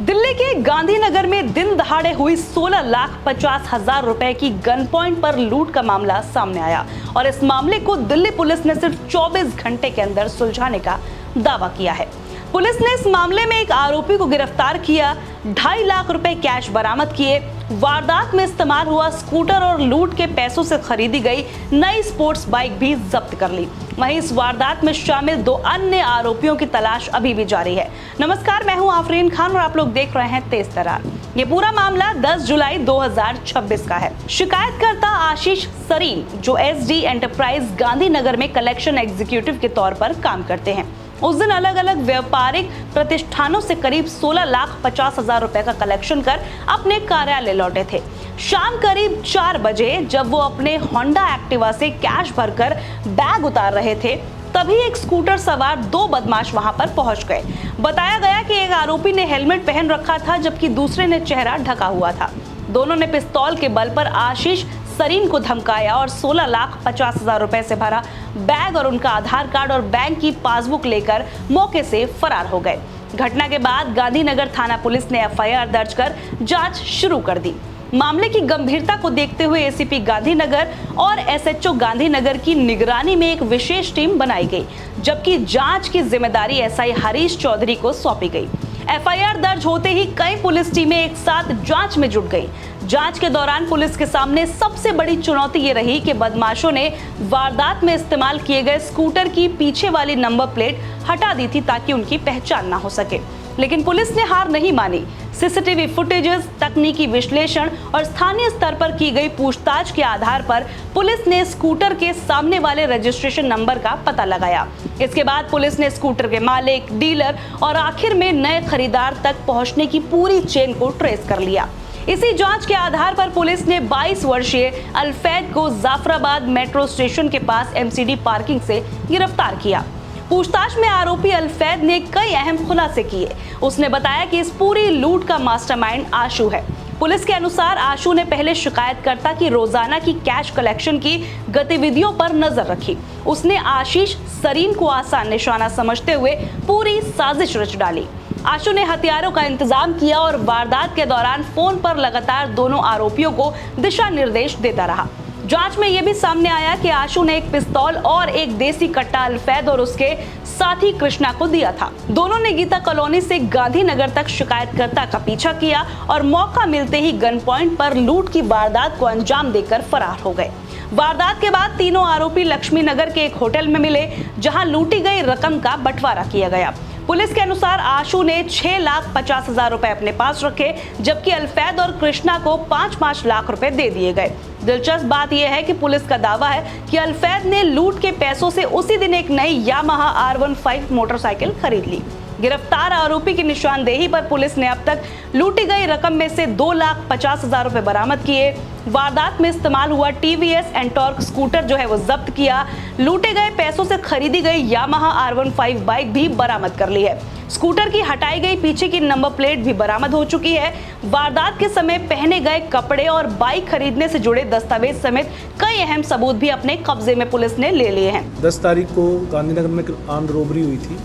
दिल्ली के गांधीनगर में दिन दहाड़े हुई 16,50,000 रुपए की गन पॉइंट पर लूट का मामला सामने आया और इस मामले को दिल्ली पुलिस ने सिर्फ 24 घंटे के अंदर सुलझाने का दावा किया है। पुलिस ने इस मामले में एक आरोपी को गिरफ्तार किया, 2.5 लाख रुपए कैश बरामद किए, वारदात में इस्तेमाल हुआ स्कूटर और लूट के पैसों से खरीदी गई नई स्पोर्ट्स बाइक भी जब्त कर ली। वहीं इस वारदात में शामिल 2 अन्य आरोपियों की तलाश अभी भी जारी है। नमस्कार, मैं हूं आफरीन खान और आप लोग देख रहे हैं तेज तरार। ये पूरा मामला 10 जुलाई 2026 का है। शिकायतकर्ता आशीष सरीन, जो SD एंटरप्राइज गांधीनगर में कलेक्शन एग्जीक्यूटिव के तौर पर काम करते हैं, उस दिन अलग अलग व्यापारिक प्रतिष्ठानों से करीब 16,50,000 रुपए का कलेक्शन कर अपने कार्यालय लौटे थे। शाम करीब 4 बजे जब वो अपने होंडा एक्टिवा से कैश भरकर बैग उतार रहे थे, तभी एक स्कूटर सवार 2 बदमाश वहां पर पहुंच गए। बताया गया कि एक आरोपी ने हेलमेट पहन रखा था, जबकि दूसरे ने चेहरा ढका हुआ था। दोनों ने पिस्तौल के बल पर आशीष सरीन को धमकाया और 16,50,000 रुपए से भरा बैग और उनका आधार कार्ड और बैंक की पासबुक लेकर मौके से फरार हो गए। घटना के बाद गांधीनगर थाना पुलिस ने FIR दर्ज कर जांच शुरू कर दी। मामले की गंभीरता को देखते हुए ACP गांधीनगर और SHO गांधीनगर की निगरानी में एक विशेष टीम बनाई गई, जबकि जांच की जिम्मेदारी SI हरीश चौधरी को सौंपी गई। FIR दर्ज होते ही कई पुलिस टीमें एक साथ जांच में जुट गई। जांच के दौरान पुलिस के सामने सबसे बड़ी चुनौती ये रही कि बदमाशों ने वारदात में इस्तेमाल किए गए स्कूटर की पीछे वाली नंबर प्लेट हटा दी थी ताकि उनकी पहचान ना हो सके। लेकिन पुलिस ने हार नहीं मानी। CCTV फुटेजेस, तकनीकी विश्लेषण और स्थानीय स्तर पर की गई पूछताछ के आधार पर पुलिस ने स्कूटर के सामने वाले रजिस्ट्रेशन नंबर का पता लगाया। इसके बाद पुलिस ने स्कूटर के मालिक, डीलर और आखिर में नए खरीदार तक पहुंचने की पूरी चेन को ट्रेस कर लिया। इसी जांच के आधार पर पुलिस ने 22 वर्षीय अल्फैद को जाफराबाद मेट्रो स्टेशन के पास MCD पार्किंग से गिरफ्तार किया। पूछताछ में आरोपी अल्फैद ने कई अहम खुलासे किए। उसने बताया कि इस पूरी लूट का मास्टरमाइंड आशु है। पुलिस के अनुसार आशु ने पहले शिकायतकर्ता की रोजाना की कैश कलेक्शन की गतिविधियों पर नजर रखी। उसने आशीष सरीन को आसान निशाना समझते हुए पूरी साजिश रच डाली। आशु ने हथियारों का इंतजाम किया और वारदात के दौरान फोन पर लगातार दोनों आरोपियों को दिशा निर्देश देता रहा। जांच में यह भी सामने आया कि आशु ने एक पिस्तौल और एक देसी कट्टा अल्फैद और उसके साथी कृष्णा को दिया था। दोनों ने गीता कॉलोनी से गांधीनगर तक शिकायतकर्ता का पीछा किया और मौका मिलते ही गन पॉइंट पर लूट की वारदात को अंजाम देकर फरार हो गए। वारदात के बाद तीनों आरोपी लक्ष्मी नगर के एक होटल में मिले, जहां लूटी गई रकम का बंटवारा किया गया। पुलिस के अनुसार आशु ने 6,50,000 रुपए अपने पास रखे, जबकि अल्फैद और कृष्णा को 5-5 लाख रुपए दे दिए गए। दिलचस्प बात यह है कि पुलिस का दावा है कि अल्फैद ने लूट के पैसों से उसी दिन एक नई यामाहा R15 मोटरसाइकिल खरीद ली। गिरफ्तार आरोपी की निशानदेही पर पुलिस ने अब तक लूटी गई रकम में से 2,50,000 रुपए बरामद किए। वारदात में इस्तेमाल हुआ TVS एंटॉर्क स्कूटर जो है वो जब्त किया। लूटे गए पैसों से खरीदी गई यामाहा R15 बाइक भी बरामद कर ली है। स्कूटर की हटाई गई पीछे की नंबर प्लेट भी बरामद हो चुकी है। वारदात के समय पहने गए कपड़े और बाइक खरीदने से जुड़े दस्तावेज समेत कई अहम सबूत भी अपने कब्जे में पुलिस ने ले लिए हैं। 10 तारीख को गांधीनगर में आर्म्ड रॉबरी हुई थी।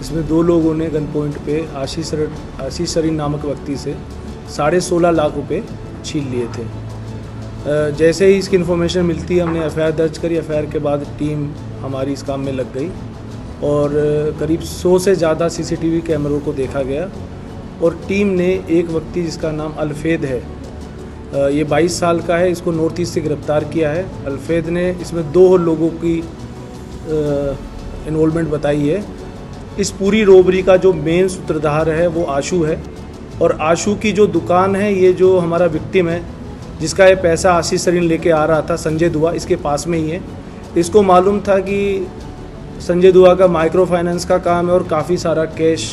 इसमें 2 लोगों ने गन पॉइंट पे आशीष सरीन नामक व्यक्ति से 16.5 लाख रुपए छीन लिए थे। जैसे ही इसकी इन्फॉर्मेशन मिलती है, हमने FIR दर्ज करी। FIR के बाद टीम हमारी इस काम में लग गई और करीब 100 से ज़्यादा CCTV कैमरों को देखा गया और टीम ने एक व्यक्ति जिसका नाम अल्फैद है, ये 22 साल का है, इसको नॉर्थ ईस्ट से गिरफ्तार किया है। अल्फैद ने इसमें 2 लोगों की इन्वॉल्वमेंट बताई है। इस पूरी रोबरी का जो मेन सूत्रधार है वो आशु है और आशु की जो दुकान है, ये जो हमारा विक्टिम है जिसका ये पैसा आशीष सरीन लेके आ रहा था, संजय दुआ, इसके पास में ही है। इसको मालूम था कि संजय दुआ का माइक्रो फाइनेंस का काम है और काफ़ी सारा कैश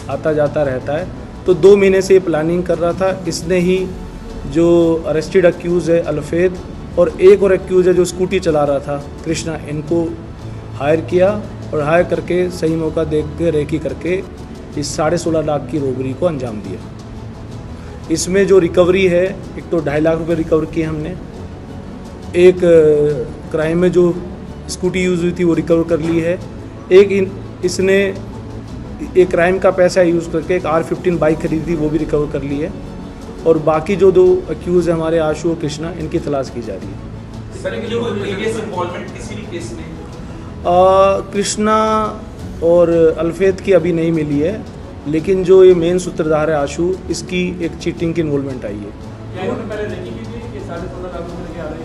आता जाता रहता है, तो 2 महीने से ये प्लानिंग कर रहा था। इसने ही जो अरेस्टेड अक्यूज़ है अल्फैद और एक और अक्यूज़ है जो स्कूटी चला रहा था कृष्णा, इनको हायर किया और हायर करके सही मौका देख के रेकी करके इस 16.5 लाख की रोबरी को अंजाम दिया। इसमें जो रिकवरी है, एक तो 2.5 लाख रुपए रिकवर किए हमने, एक क्राइम में जो स्कूटी यूज़ हुई थी वो रिकवर कर ली है, एक इसने एक क्राइम का पैसा यूज़ करके एक R15 बाइक खरीदी, वो भी रिकवर कर ली है। और बाकी जो 2 अक्यूज़ है हमारे आशु और कृष्णा, इनकी तलाश की जा रही है। सर इनकी कोई प्रीवियस इन्वॉल्वमेंट किसी भी केस में? कृष्णा और अल्फेद की अभी नहीं मिली है, लेकिन जो ये मेन सूत्रधार है आशु, इसकी एक चीटिंग की इन्वॉल्वमेंट आई है। क्या इन्होंने पहले रेकी की थी कि 16.5 लाख रुपए लेके आ रहे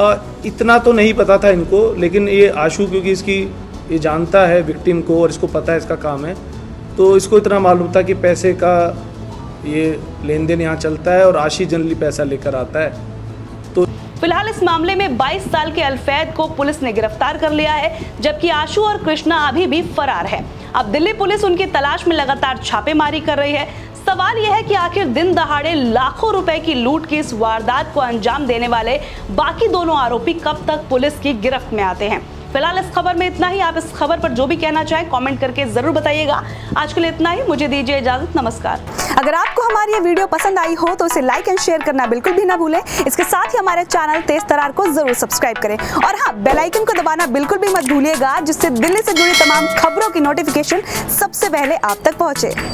हैं? इतना तो नहीं पता था इनको, लेकिन ये आशु क्योंकि इसकी ये जानता है विक्टिम को और इसको पता है इसका काम है, तो इसको इतना मालूम था कि पैसे का ये लेन देन यहाँ चलता है और आशीष जनरली पैसा लेकर आता है। तो फिलहाल इस मामले में 22 साल के अल्फैद को पुलिस ने गिरफ्तार कर लिया है, जबकि आशु और कृष्णा अभी भी फरार है। अब दिल्ली पुलिस उनकी तलाश में लगातार छापेमारी कर रही है। सवाल यह है कि आखिर दिन दहाड़े लाखों रुपए की लूट की इस वारदात को अंजाम देने वाले बाकी दोनों आरोपी कब तक पुलिस की गिरफ्त में आते हैं। फिलहाल इस खबर में इतना ही। आप इस खबर पर जो भी कहना चाहें कमेंट करके जरूर बताइएगा। आज के लिए इतना ही, मुझे दीजिए इजाजत, नमस्कार। अगर आपको हमारी ये वीडियो पसंद आई हो तो इसे लाइक एंड शेयर करना बिल्कुल भी ना भूलें। इसके साथ ही हमारे चैनल तेज तरार को जरूर सब्सक्राइब करें और हाँ, बेल आइकन को दबाना बिल्कुल भी मत भूलिएगा, जिससे दिल्ली से जुड़ी तमाम खबरों की नोटिफिकेशन सबसे पहले आप तक पहुंचे।